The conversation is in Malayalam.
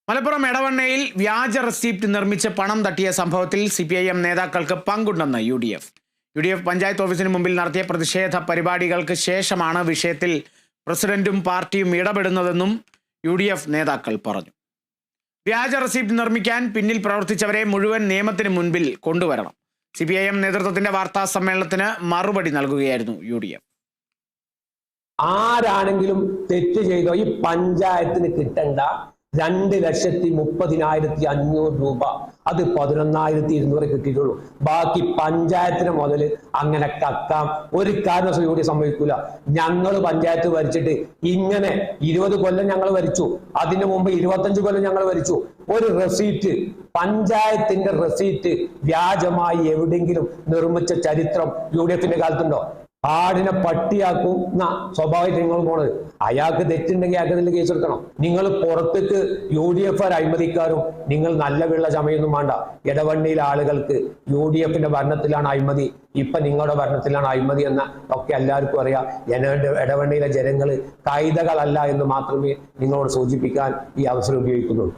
മലപ്പുറം എടവണ്ണയിൽ വ്യാജ റെസിപ്റ്റ് നിർമ്മിച്ച് പണം തട്ടിയ സംഭവത്തിൽ CPIM നേതാക്കൾക്ക് പങ്കുണ്ടെന്ന് UDF. UDF പഞ്ചായത്ത് ഓഫീസിന് മുമ്പിൽ നടത്തിയ പ്രതിഷേധ പരിപാടികൾക്ക് ശേഷമാണ് വിഷയത്തിൽ പ്രസിഡന്റും പാർട്ടിയും ഇടപെടുന്നതെന്നും UDF നേതാക്കൾ പറഞ്ഞു. വ്യാജ റെസിപ്റ്റ് നിർമ്മിക്കാൻ പിന്നിൽ പ്രവർത്തിച്ചവരെ മുഴുവൻ നിയമത്തിന് മുൻപിൽ കൊണ്ടുവരണം. CPIM നേതൃത്വത്തിന്റെ വാർത്താ സമ്മേളനത്തിന് മറുപടി നൽകുകയായിരുന്നു UDF. ആരാണെങ്കിലും തെറ്റ് ചെയ്തോ ഈ പഞ്ചായത്തിന് കിട്ടേണ്ട 2,30,500 രൂപ അത് 11,200 കിട്ടിയിട്ടുള്ളൂ. ബാക്കി പഞ്ചായത്തിന് മുതൽ അങ്ങനെ കക്കാം ഒരു കാരണവശാലും ഇവിടെ സംഭവിക്കൂല. ഞങ്ങൾ പഞ്ചായത്ത് ഭരിച്ചിട്ട് ഇങ്ങനെ 20 കൊല്ലം ഞങ്ങൾ ഭരിച്ചു, അതിനു മുമ്പ് 25 കൊല്ലം ഞങ്ങൾ ഭരിച്ചു. ഒരു റെസീറ്റ്, പഞ്ചായത്തിന്റെ റെസീറ്റ് വ്യാജമായി എവിടെയെങ്കിലും നിർമ്മിച്ച ചരിത്രം UDFന്റെ കാലത്തുണ്ടോ? ആടിനെ പട്ടിയാക്കും എന്നാ സ്വാഭാവികമായിട്ട് നിങ്ങൾ പോണത്. അയാൾക്ക് തെറ്റുണ്ടെങ്കിൽ അയാൾക്ക് കേസ് എടുക്കണം. നിങ്ങൾ പുറത്തേക്ക് UDF അഴിമതിക്കാരും നിങ്ങൾ നല്ല വെള്ള ചമയൊന്നും വേണ്ട. എടവണ്ണയിലെ ആളുകൾക്ക് UDFന്റെ ഭരണത്തിലാണ് അഴിമതി, ഇപ്പൊ നിങ്ങളുടെ ഭരണത്തിലാണ് അഴിമതി എന്ന ഒക്കെ എല്ലാവർക്കും അറിയാം. എടവണ്ണയിലെ ജനങ്ങൾ കൈതകളല്ല എന്ന് മാത്രമേ നിങ്ങളോട് സൂചിപ്പിക്കാൻ ഈ അവസരം ഉപയോഗിക്കുന്നുള്ളൂ.